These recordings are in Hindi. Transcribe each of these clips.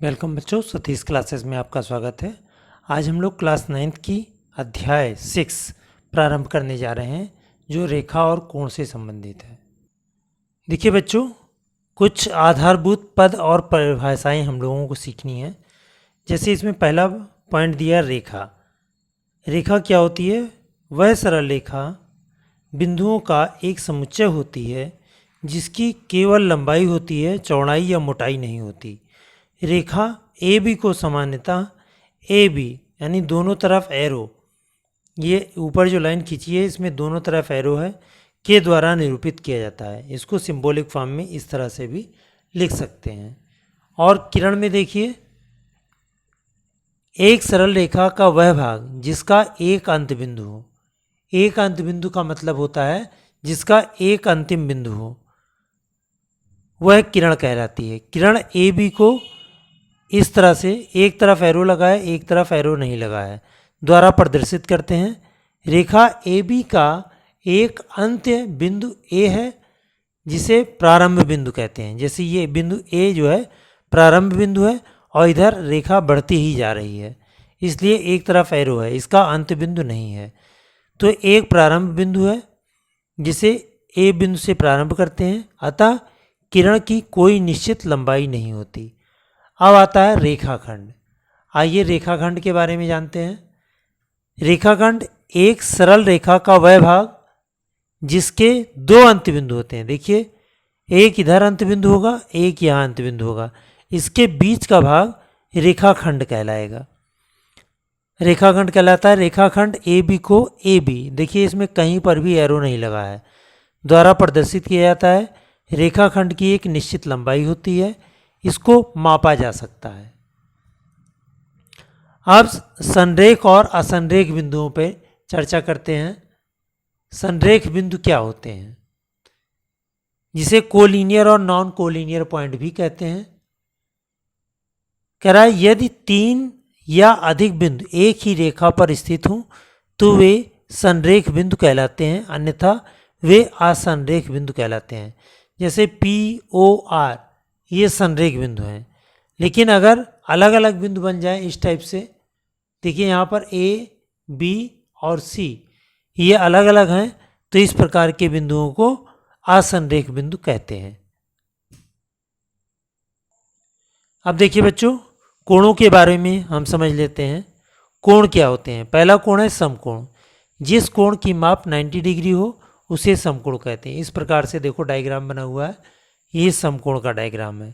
वेलकम बच्चों, सतीश क्लासेस में आपका स्वागत है। आज हम लोग क्लास 9th की अध्याय 6 प्रारंभ करने जा रहे हैं, जो रेखा और कोण से संबंधित है। देखिए बच्चों, कुछ आधारभूत पद और परिभाषाएं हम लोगों को सीखनी है। जैसे इसमें पहला पॉइंट दिया रेखा। रेखा क्या होती है? वह सरल रेखा बिंदुओं का एक समुच्चय होती है जिसकी केवल लंबाई होती है, चौड़ाई या मोटाई नहीं होती। रेखा ए बी को सामान्यतः ए बी यानी दोनों तरफ एरो, ये ऊपर जो लाइन खींची है इसमें दोनों तरफ एरो है, के द्वारा निरूपित किया जाता है। इसको सिंबॉलिक फॉर्म में इस तरह से भी लिख सकते हैं। और किरण में देखिए, एक सरल रेखा का वह भाग जिसका एक अंत बिंदु हो। एक अंत बिंदु का मतलब होता है जिसका एक अंतिम बिंदु हो, वह किरण कहलाती है। किरण ए बी को इस तरह से एक तरफ एरो लगा है, एक तरफ एरो नहीं लगा है, द्वारा प्रदर्शित करते हैं। रेखा ए बी का एक अंत्य बिंदु ए है जिसे प्रारंभ बिंदु कहते हैं। जैसे ये बिंदु ए जो है प्रारंभ बिंदु है और इधर रेखा बढ़ती ही जा रही है, इसलिए एक तरफ एरो है, इसका अंत बिंदु नहीं है। तो एक प्रारंभ बिंदु है जिसे ए बिंदु से प्रारंभ करते हैं, अतः किरण की कोई निश्चित लंबाई नहीं होती। अब आता है रेखाखंड। आइए रेखाखंड के बारे में जानते हैं। रेखाखंड एक सरल रेखा का वह भाग जिसके दो अंत बिंदु होते हैं। देखिए, एक इधर अंत बिंदु होगा, एक यहाँ अंत बिंदु होगा, इसके बीच का भाग रेखाखंड कहलाएगा। रेखाखंड कहलाता है। रेखाखंड ए बी को ए बी, देखिए इसमें कहीं पर भी एरो नहीं लगा है, द्वारा प्रदर्शित किया जाता है। रेखाखंड की एक निश्चित लंबाई होती है, इसको मापा जा सकता है। अब संरेख और असंरेख बिंदुओं पर चर्चा करते हैं। संरेख बिंदु क्या होते हैं, जिसे कोलिनियर और नॉन कोलिनियर पॉइंट भी कहते हैं। कह रहा है यदि तीन या अधिक बिंदु एक ही रेखा पर स्थित हों तो वे संरेख बिंदु कहलाते हैं, अन्यथा वे असंरेख बिंदु कहलाते हैं। जैसे पी ओ आर, ये संरेख बिंदु हैं। लेकिन अगर अलग अलग बिंदु बन जाए इस टाइप से, देखिए यहाँ पर ए बी और सी ये अलग अलग हैं, तो इस प्रकार के बिंदुओं को असंरेख बिंदु कहते हैं। अब देखिए बच्चों, कोणों के बारे में हम समझ लेते हैं। कोण क्या होते हैं? पहला कोण है समकोण। जिस कोण की माप 90 डिग्री हो उसे समकोण कहते हैं। इस प्रकार से देखो डायग्राम बना हुआ है, ये समकोण का डायग्राम है।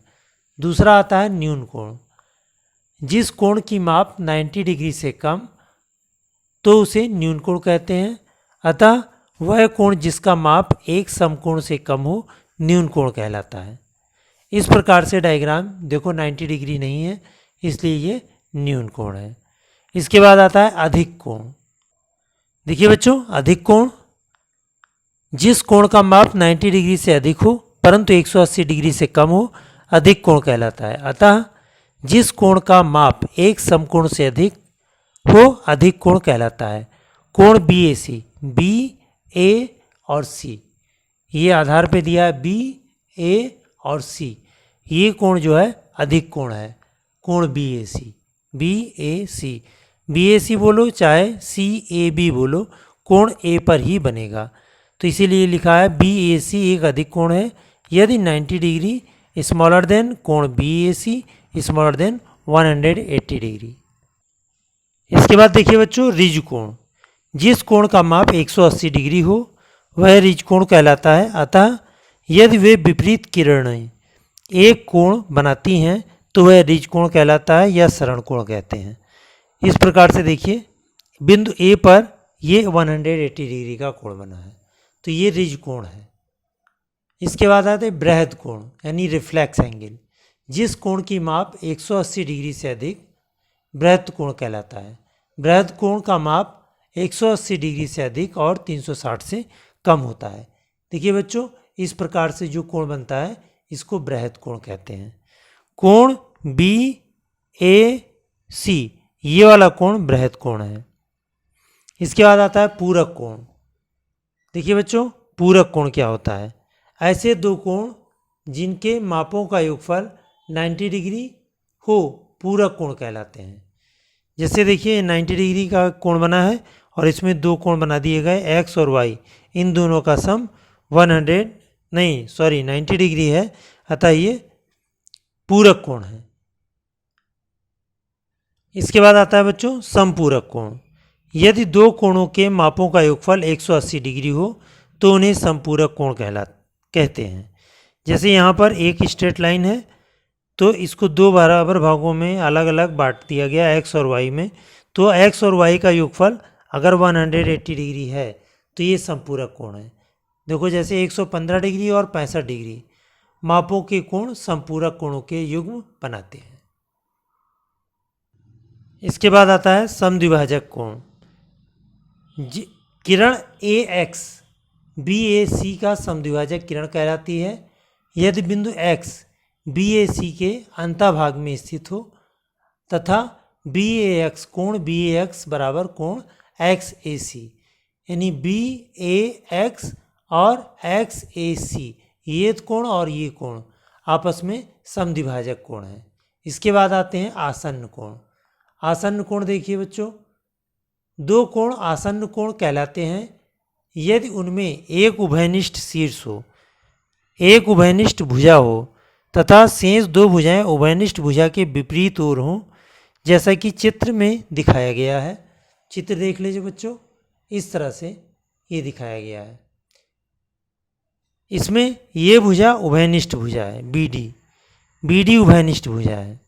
दूसरा आता है न्यून कोण। जिस कोण की माप 90 डिग्री से कम, तो उसे न्यून कोण कहते हैं। अतः वह कोण जिसका माप एक समकोण से कम हो न्यून कोण कहलाता है। इस प्रकार से डायग्राम देखो 90 डिग्री नहीं है, इसलिए ये न्यून कोण है। इसके बाद आता है अधिक कोण। देखिए बच्चों, अधिक कोण जिस कोण का माप 90 डिग्री से अधिक हो परंतु 180 डिग्री से कम हो, अधिक कोण कहलाता है। अतः जिस कोण का माप एक समकोण से अधिक हो अधिक कोण कहलाता है। कोण बी ए सी, बी ए और सी, ये आधार पे दिया है बी ए और सी, ये कोण जो है अधिक कोण है। कोण बी ए सी, बी ए सी, बी ए सी बोलो चाहे सी ए बी बोलो, कोण ए पर ही बनेगा। तो इसीलिए लिखा है बी ए सी एक अधिक कोण है यदि 90 डिग्री स्मॉलर देन कोण बी ए सी स्मॉलर देन 180 डिग्री। इसके बाद देखिए बच्चों, रिज कोण। जिस कोण का माप 180 डिग्री हो वह रिज कोण कहलाता है। अतः यदि वे विपरीत किरणें एक कोण बनाती हैं तो वह रिज कोण कहलाता है या सरण कोण कहते हैं। इस प्रकार से देखिए, बिंदु ए पर ये 180 डिग्री का कोण बना है, तो ये रिज कोण है। इसके बाद आते हैं बृहद कोण यानी रिफ्लेक्स एंगल। जिस कोण की माप 180 डिग्री से अधिक बृहद कोण कहलाता है। बृहद कोण का माप 180 डिग्री से अधिक और 360 से कम होता है। देखिए बच्चों, इस प्रकार से जो कोण बनता है इसको बृहद कोण कहते हैं। कोण बी ए सी, ये वाला कोण बृहद कोण है। इसके बाद आता है पूरक कोण। देखिए बच्चों, पूरक कोण क्या होता है? ऐसे दो कोण जिनके मापों का योगफल 90 डिग्री हो पूरक कोण कहलाते हैं। जैसे देखिए 90 डिग्री का कोण बना है और इसमें दो कोण बना दिए गए एक्स और वाई, इन दोनों का सम 90 डिग्री है, अतः ये पूरक कोण है। इसके बाद आता है बच्चों समपूरक कोण। यदि दो कोणों के मापों का योगफल 180 डिग्री हो तो उन्हें समपूरक कोण कहते हैं। जैसे यहाँ पर एक स्ट्रेट लाइन है तो इसको दो बराबर भागों में अलग अलग बांट दिया गया एक्स और वाई में, तो एक्स और वाई का योगफल अगर 180 डिग्री है तो ये समपूरक कोण है। देखो जैसे 115 डिग्री और 65 डिग्री मापों के कोण समपूरक कोणों के युग्म बनाते हैं। इसके बाद आता है समद्विभाजक कोण। किरण ए एक्स बी ए सी का समद्विभाजक किरण कहलाती है यदि बिंदु एक्स बी ए सी के अंतःभाग में स्थित हो तथा बी ए एक्स कोण बी ए एक्स बराबर कोण एक्स ए सी, यानी बी ए एक्स और एक्स ए सी ये कोण और ये कोण आपस में समद्विभाजक कोण है। इसके बाद आते हैं आसन्न कोण। आसन्न कोण देखिए बच्चों, दो कोण आसन्न कोण कहलाते हैं यदि उनमें एक उभयनिष्ठ शीर्ष हो, एक उभयनिष्ठ भुजा हो तथा शेष दो भुजाएं उभयनिष्ठ भुजा के विपरीत ओर हों, जैसा कि चित्र में दिखाया गया है। चित्र देख लीजिए बच्चों, इस तरह से ये दिखाया गया है। इसमें ये भुजा उभयनिष्ठ भुजा है बी डी उभयनिष्ठ भुजा है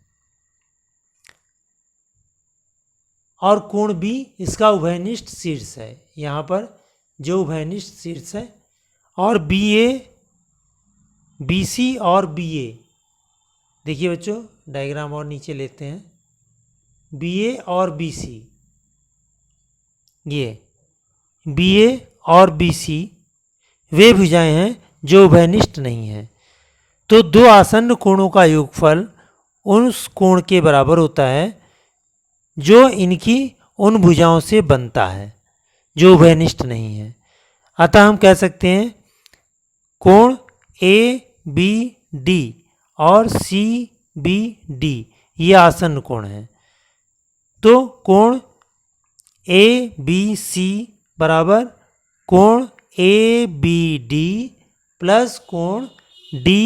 और कोण बी इसका उभयनिष्ठ शीर्ष है। यहाँ पर जो उभयनिष्ठ शीर्ष है और बी ए बी सी और बी ए, देखिए बच्चों डायग्राम और नीचे लेते हैं, बी ए और बी सी, ये बी ए और बी सी वे भुजाएं हैं जो उभयनिष्ठ नहीं हैं। तो दो आसन्न कोणों का योगफल उस कोण के बराबर होता है जो इनकी उन भुजाओं से बनता है जो उभयनिष्ठ नहीं है। अतः हम कह सकते हैं कोण ए बी डी और सी बी डी ये आसन्न कोण है। तो कोण ए बी सी बराबर कोण ए बी डी प्लस कोण डी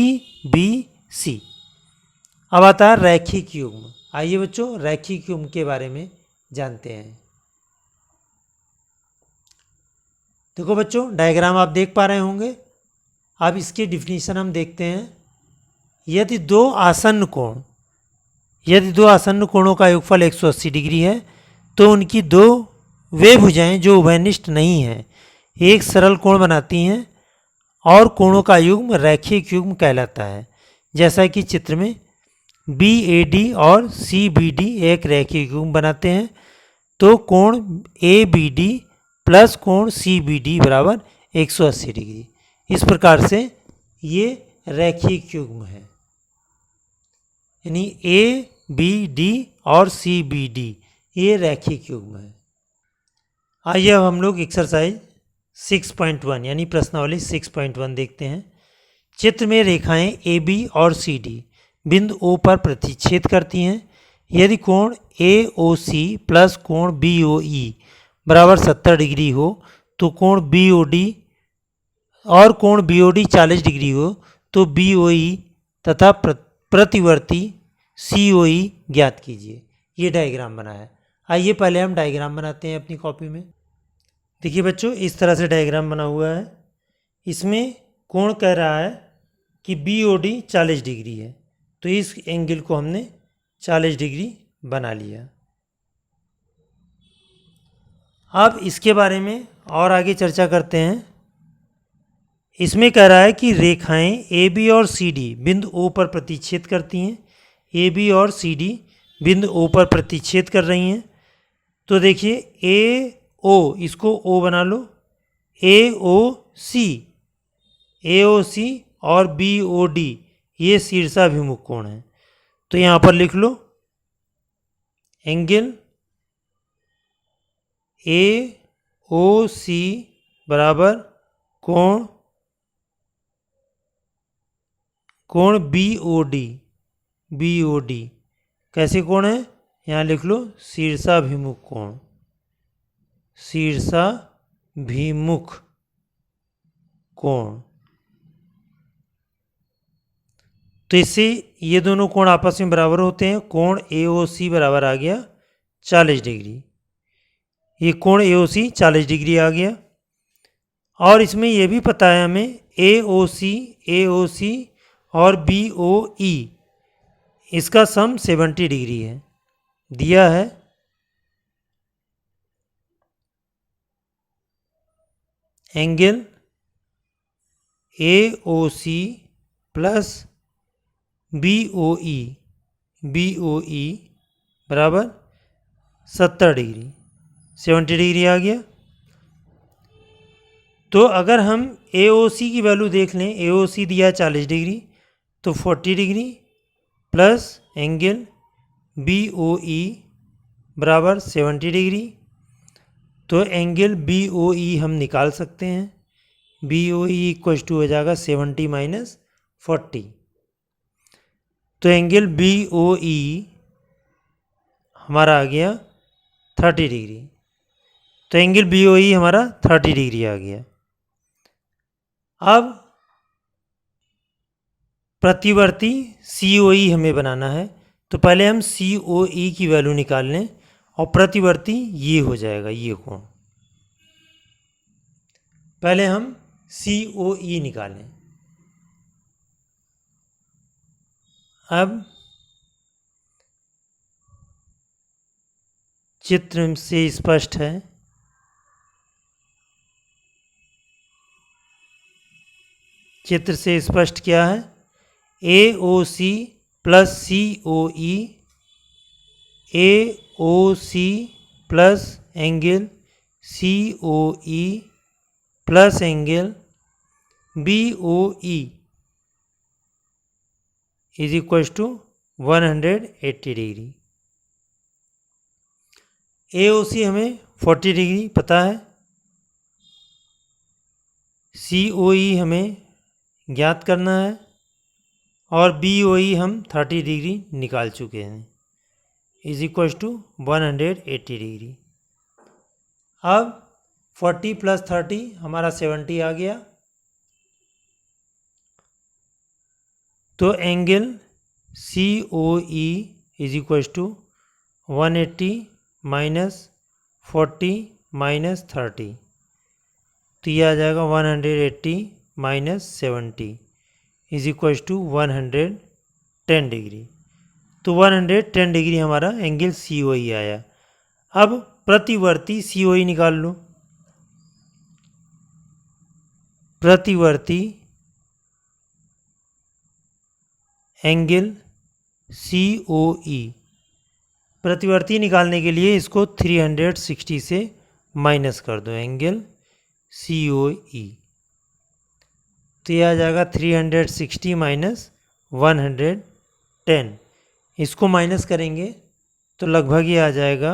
बी सी। अब आता है रैखिक युग्म। आइए बच्चों रैखिक युग्म के बारे में जानते हैं। देखो बच्चों डायग्राम आप देख पा रहे होंगे। अब इसकी डिफिनीशन हम देखते हैं। यदि दो आसन्न कोणों का योगफल 180 डिग्री है तो उनकी दो वे भुजाएं जो उभयनिष्ठ नहीं हैं एक सरल कोण बनाती हैं और कोणों का युग्म रैखिक युग्म कहलाता है। जैसा कि चित्र में बी ए डी और सी बी डी एक रैखिक युग्म बनाते हैं, तो कोण ए बी डी प्लस कोण सी बी डी बराबर 180 डिग्री। इस प्रकार से ये रैखिक युग्म है, यानी ए बी डी और सी बी डी ये रैखिक युग्म है। आइए अब हम लोग एक्सरसाइज 6.1 यानी प्रश्नावली 6.1 देखते हैं। चित्र में रेखाएं ए बी और सी डी बिंदु ओ पर प्रतिच्छेद करती हैं। यदि कोण ए ओ सी प्लस कोण बी ओ ई बराबर 70 डिग्री हो तो कोण बी ओ डी और कोण बी ओ डी 40 डिग्री हो तो बी ओ ई तथा प्रतिवर्ती सी ओ ई ज्ञात कीजिए। ये डायग्राम बना है। आइए पहले हम डायग्राम बनाते हैं अपनी कॉपी में। देखिए बच्चों इस तरह से डायग्राम बना हुआ है। इसमें कोण कह रहा है कि बी ओ डी 40 डिग्री है, तो इस एंगल को हमने 40 डिग्री बना लिया। अब इसके बारे में और आगे चर्चा करते हैं। इसमें कह रहा है कि रेखाएं ए बी और सी डी बिंदु ओ पर प्रतिच्छेद करती हैं। ए बी और सी डी बिंदु ओ पर प्रतिच्छेद कर रही हैं। तो देखिए ए ओ, इसको ओ बना लो, ए ओ सी और बी ओ डी ये शीर्षाभिमुख कोण है। तो यहाँ पर लिख लो एंगल ए ओ सी बराबर कोण बी ओ डी कैसे कोण है, यहाँ लिख लो शीर्षाभिमुख कोण, शीर्षाभिमुख कोण। तो इससे ये दोनों कोण आपस में बराबर होते हैं। कोण AOC बराबर आ गया 40 डिग्री। ये कोण AOC 40 डिग्री आ गया। और इसमें यह भी पता है हमें AOC और BOE इसका सम 70 डिग्री है, दिया है। एंगल AOC प्लस BOE बराबर 70 डिग्री, 70 डिग्री आ गया। तो अगर हम AOC की वैल्यू देख लें, AOC दिया है 40 डिग्री, तो 40 डिग्री प्लस एंगल BOE बराबर 70 डिग्री। तो एंगल BOE हम निकाल सकते हैं। BOE इक्वल टू हो जाएगा 70 माइनस 40। तो एंगल BOE हमारा आ गया 30 डिग्री। तो एंगल BOE हमारा 30 डिग्री आ गया। अब प्रतिवर्ती COE हमें बनाना है। तो पहले हम COE की वैल्यू निकाल लें और प्रतिवर्ती ये हो जाएगा, ये कोण। पहले हम COE निकालें। अब चित्र से स्पष्ट है, चित्र से स्पष्ट क्या है, AOC plus COE, AOC plus angle COE plus angle BOE is equal to 180 degree. AOC हमें 40 डिग्री पता है, COE हमें ज्ञात करना है और BOE हम 30 डिग्री निकाल चुके हैं, इज इक्वल टू 180 डिग्री। अब 40 प्लस 30 हमारा 70 आ गया। तो angle COE is equal to 180 minus 40 minus 30, तो यह आ जाएगा 180 minus 70 is equal to 110 degree. तो 110 डिग्री हमारा एंगल COE आया। अब प्रतिवर्ती COE निकाल लो। प्रतिवर्ती एंगल COE, प्रतिवर्ती निकालने के लिए इसको 360 से माइनस कर दो, एंगल COE। तो यह आ जाएगा 360 माइनस 110, इसको माइनस करेंगे तो लगभग ये आ जाएगा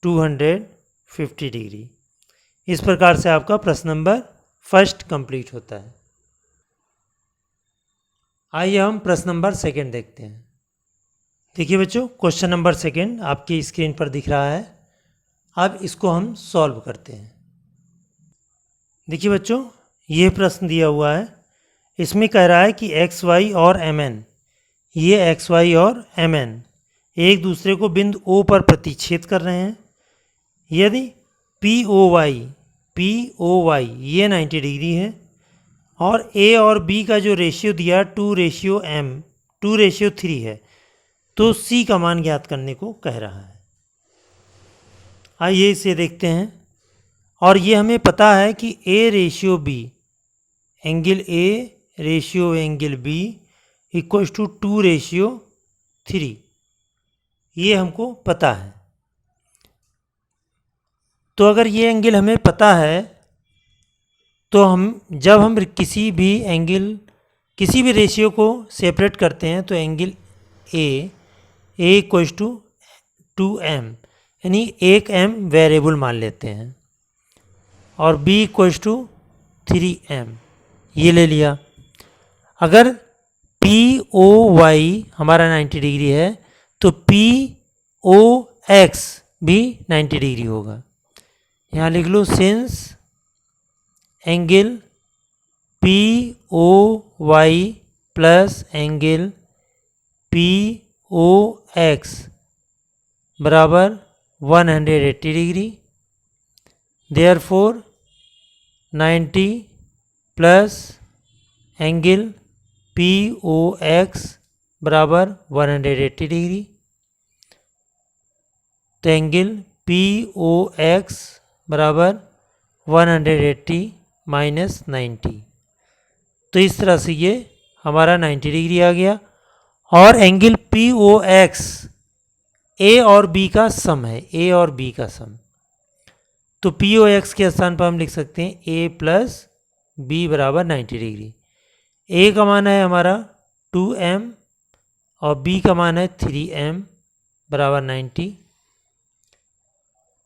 250 डिग्री। इस प्रकार से आपका प्रश्न नंबर फर्स्ट कंप्लीट होता है। आइए हम प्रश्न नंबर सेकंड देखते हैं। देखिए बच्चों, क्वेश्चन नंबर सेकंड आपकी स्क्रीन पर दिख रहा है। अब इसको हम सॉल्व करते हैं। देखिए बच्चों, ये प्रश्न दिया हुआ है। इसमें कह रहा है कि XY और MN, ये XY और MN एक दूसरे को बिंदु O पर प्रतिच्छेद कर रहे हैं। यदि POY ये 90 डिग्री है और A और B का जो रेशियो दिया 2:3 है, तो C का मान ज्ञात करने को कह रहा है। आइए इसे देखते हैं। और ये हमें पता है कि A ratio B, angle A ratio angle B equal to 2:3, ये हमको पता है। तो अगर ये एंगल हमें पता है तो जब हम किसी भी रेशियो को सेपरेट करते हैं तो angle A equal to 2m, यानी 1m वेरिएबल मान लेते हैं, और B इक्वल टू 3m, ये ले लिया। अगर POY हमारा 90 डिग्री है तो पी ओ एक्स भी 90 डिग्री होगा। यहाँ लिख लो since angle P O Y plus angle P O X बराबर 180 degree, therefore 90 plus angle P O X बराबर 180 डिग्री, तो एंगल पी ओ एक्स बराबर 180 माइनस 90। तो इस तरह से ये हमारा 90 डिग्री आ गया। और एंगल पी ओ एक्स ए और बी का सम है, ए और बी का सम। तो पी ओ एक्स के स्थान पर हम लिख सकते हैं ए प्लस बी बराबर 90 डिग्री। ए का मान है हमारा 2m और बी का मान है 3m बराबर 90।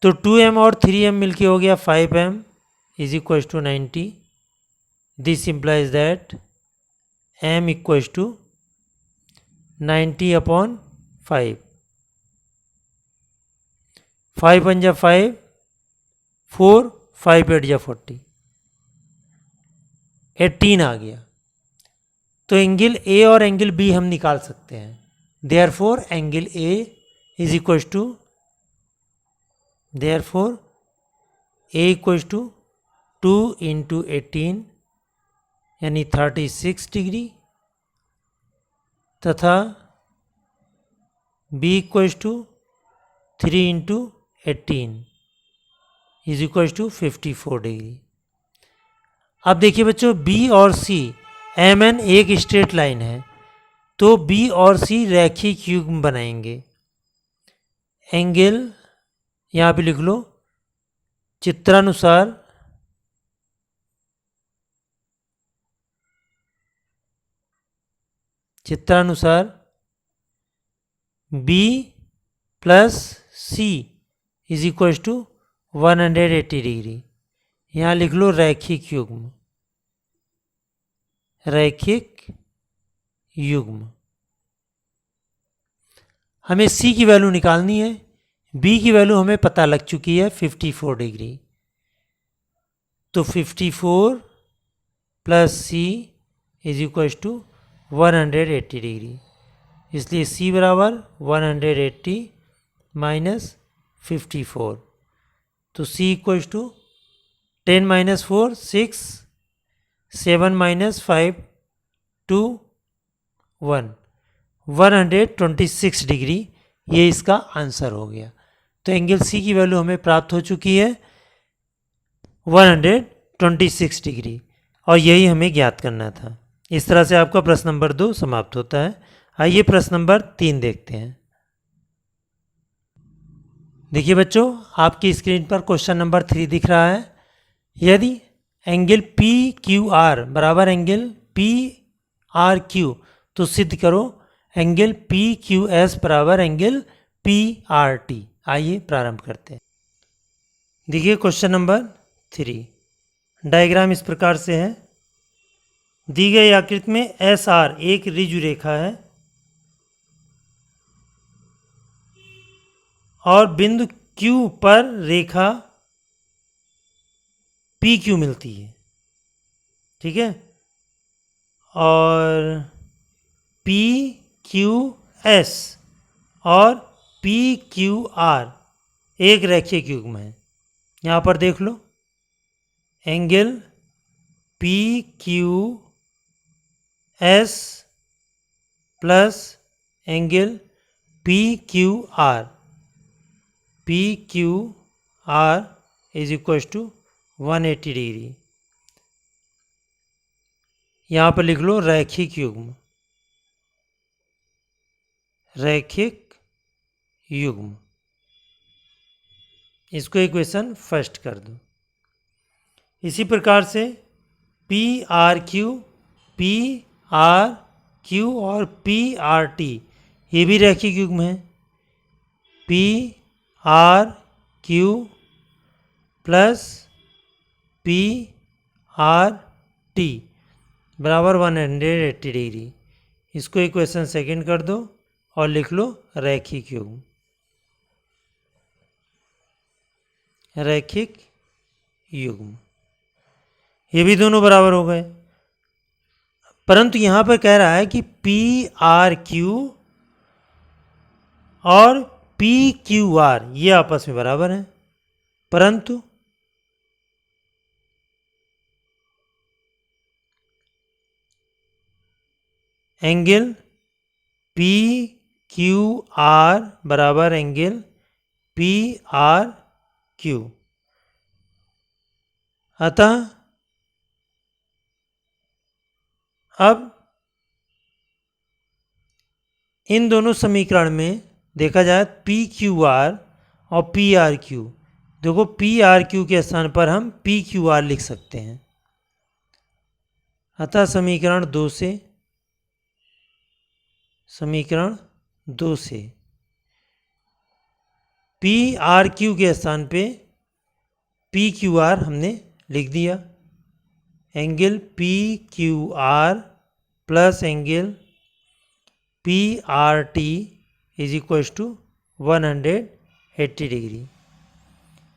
तो 2m और 3m मिलके हो गया 5m is equal to 90। This implies that m equal to 90 upon 5। 5 1 जा 5, 4 5 8 जा 40, 18 आ गया। तो एंगल ए और एंगल बी हम निकाल सकते हैं। Therefore angle A is equal to therefore A equal to 2 into 18 यानी 36 डिग्री, तथा B equal to 3 into 18 is equal to 54 degree. अब देखिए बच्चों, बी और सी एम एन एक स्ट्रेट लाइन है, तो बी और सी रैखिक युग्म बनाएंगे। एंगल यहाँ पे लिख लो, चित्रानुसार B plus C is equal to 180 degree. यहाँ लिख लो रैखिक युग्म, रैखिक युग्म। हमें सी की वैल्यू निकालनी है, बी की वैल्यू हमें पता लग चुकी है 54 डिग्री। तो 54 plus C is equal to 180 degree, इसलिए सी बराबर 180 माइनस 54। तो C equal to 10 minus 4 6, 7 minus 5 2 1, 126 degree ये इसका आंसर हो गया। तो एंगल सी की वैल्यू हमें प्राप्त हो चुकी है 126 डिग्री, और यही हमें ज्ञात करना था। इस तरह से आपका प्रश्न नंबर 2 समाप्त होता है। आइए प्रश्न नंबर 3 देखते हैं। देखिए बच्चों, आपकी स्क्रीन पर क्वेश्चन नंबर 3 दिख रहा है। यदि एंगल पी क्यू आर बराबर एंगल पी आर क्यू, तो सिद्ध करो एंगल पी क्यू एस बराबर एंगल पी आर टी। आइए प्रारंभ करते हैं। देखिए क्वेश्चन नंबर 3, डायग्राम इस प्रकार से है। दी गई आकृति में एस आर एक ऋजु रेखा है और बिंदु Q पर रेखा पी क्यू मिलती है, ठीक है। और पी क्यू एस और पी क्यू आर एक रैखिक युग्म है। यहाँ पर देख लो, angle P Q S plus angle P Q R, P Q R is equal to 180 degree. यहाँ पर लिख लो रैखिक युग्म, रैखिक युग्म। इसको इक्वेशन फर्स्ट कर दो। इसी प्रकार से पी आर क्यू और पी आर टी ये भी रैखिक युग्म है। P R Q plus P R T बराबर 180 डिग्री। इसको इक्वेशन सेकेंड कर दो। और लिख लो रैखिक युग्म। रैखिक युग्म, ये भी दोनों बराबर हो गए। परंतु यहां पर कह रहा है कि पी आर क्यू और पी क्यू आर ये आपस में बराबर हैं, परंतु एंगल पी क्यू आर बराबर एंगल पी आर क्यू। अतः अब इन दोनों समीकरण में देखा जाए पी क्यू आर और पी आर क्यू, देखो पी आर क्यू के स्थान पर हम पी क्यू आर लिख सकते हैं। अतः समीकरण दो से पी आर क्यू के स्थान पे पी क्यू आर हमने लिख दिया। Angle P Q R plus angle P R T is equal to 180 degree.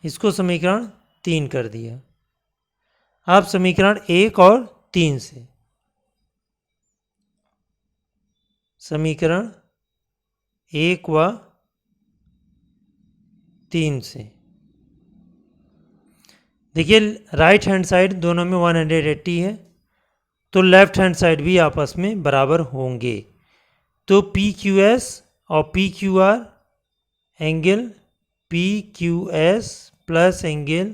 इसको समीकरण 3 कर दिया। अब समीकरण 1 और 3 से, समीकरण 1 व 3 से देखिए राइट हैंड साइड दोनों में 180 है, तो लेफ्ट हैंड साइड भी आपस में बराबर होंगे। तो पी क्यू एस और P Q R angle P Q S plus angle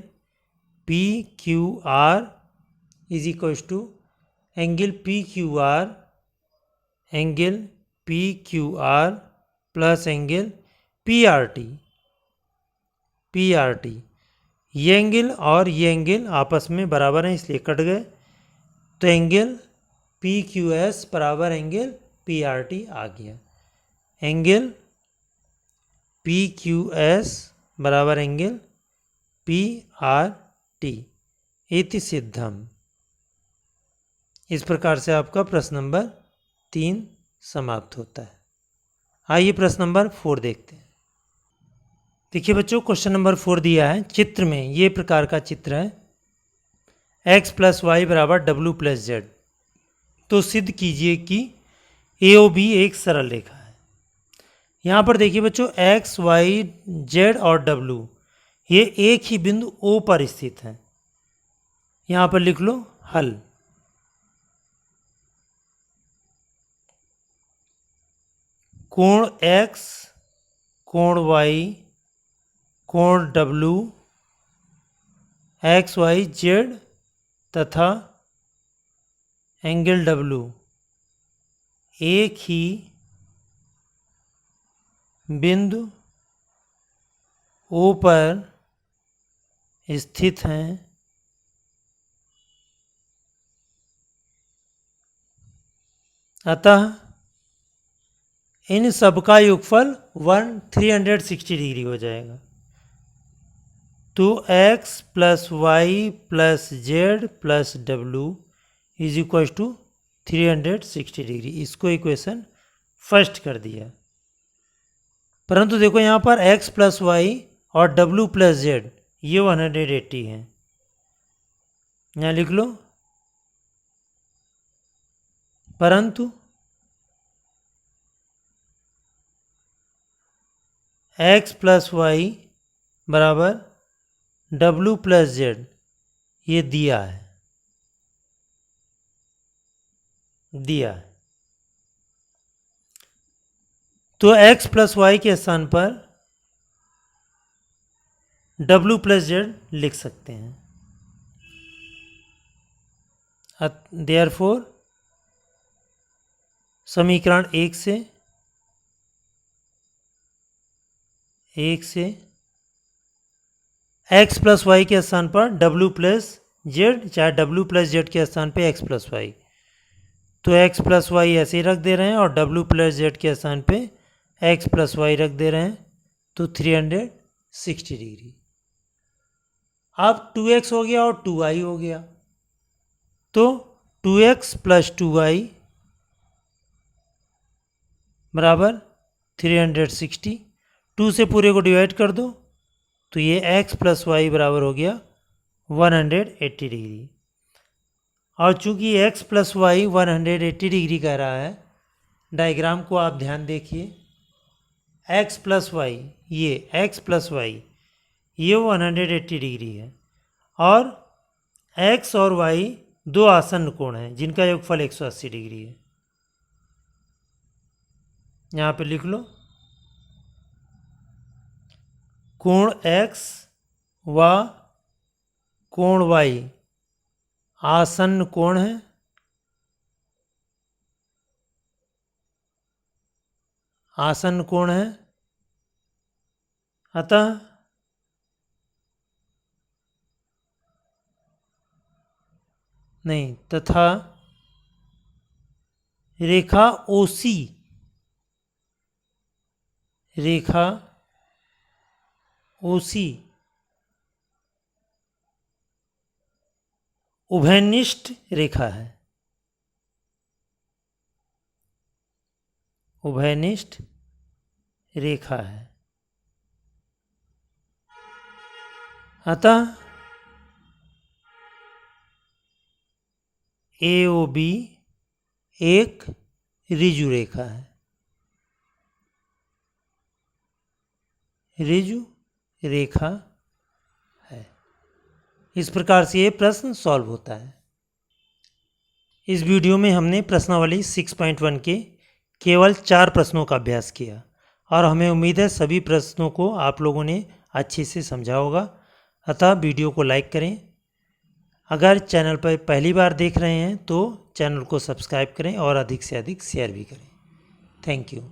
P Q R is equal to angle P Q R angle P Q R plus angle P R T. ये एंगल और ये एंगल आपस में बराबर हैं इसलिए कट गए, तो एंगल पी क्यू एस बराबर एंगल पी आर टी आ गया। एंगल पी क्यू एस बराबर एंगल पी आर टी इति सिद्धम। इस प्रकार से आपका प्रश्न नंबर 3 समाप्त होता है। आइए प्रश्न नंबर 4 देखते हैं। देखिए बच्चों क्वेश्चन नंबर 4 दिया है चित्र में, ये प्रकार का चित्र है x प्लस वाई बराबर डब्ल्यू प्लस जेड। तो सिद्ध कीजिए कि ए ओ बी एक सरल रेखा है। यहाँ पर देखिए बच्चों x y z और w ये एक ही बिंदु O पर स्थित है। यहाँ पर लिख लो हल। कोण x, कोण y, कोण W, एक्स वाई जेड तथा एंगल W एक ही बिंदु O पर स्थित हैं। अतः इन सब का योगफल 360 डिग्री हो जाएगा। तो x plus Y plus Z plus W is equal to 360 degree. इसको इक्वेशन फर्स्ट कर दिया। परंतु देखो यहाँ पर x प्लस वाई और w प्लस जेड ये 180 है। यहाँ लिख लो परंतु x प्लस वाई बराबर W प्लस जेड ये दिया है। तो x प्लस वाई के स्थान पर W प्लस जेड लिख सकते हैं। देयरफॉर समीकरण 1 से x प्लस वाई के स्थान पर W प्लस जेड, चाहे W प्लस जेड के स्थान पे x प्लस वाई, तो x प्लस वाई ऐसे ही रख दे रहे हैं और W प्लस जेड के स्थान पे x प्लस वाई रख दे रहे हैं, तो 360 डिग्री। अब 2x हो गया और 2y हो गया, तो 2x प्लस 2y बराबर 360, 2 से पूरे को डिवाइड कर दो तो ये x प्लस वाई बराबर हो गया 180 डिग्री। और चूंकि x प्लस वाई 180 डिग्री कह रहा है, डायग्राम को आप ध्यान देखिए, x प्लस वाई, ये x प्लस वाई ये 180 डिग्री है और x और y दो आसन्न कोण हैं जिनका योगफल 180 डिग्री है। यहाँ पे लिख लो, कोण x व कोण y आसन्न कोण है, आसन्न कोण है, अतः नहीं तथा रेखा OC, रेखा OC उभयनिष्ठ रेखा है, उभयनिष्ठ रेखा है। अतः AOB एक ऋजु रेखा है, ऋजु रेखा है। इस प्रकार से ये प्रश्न सॉल्व होता है। इस वीडियो में हमने प्रश्नावली 6.1 के केवल 4 प्रश्नों का अभ्यास किया और हमें उम्मीद है सभी प्रश्नों को आप लोगों ने अच्छे से समझा होगा। अतः वीडियो को लाइक करें। अगर चैनल पर पहली बार देख रहे हैं तो चैनल को सब्सक्राइब करें और अधिक से अधिक शेयर भी करें। Thank you.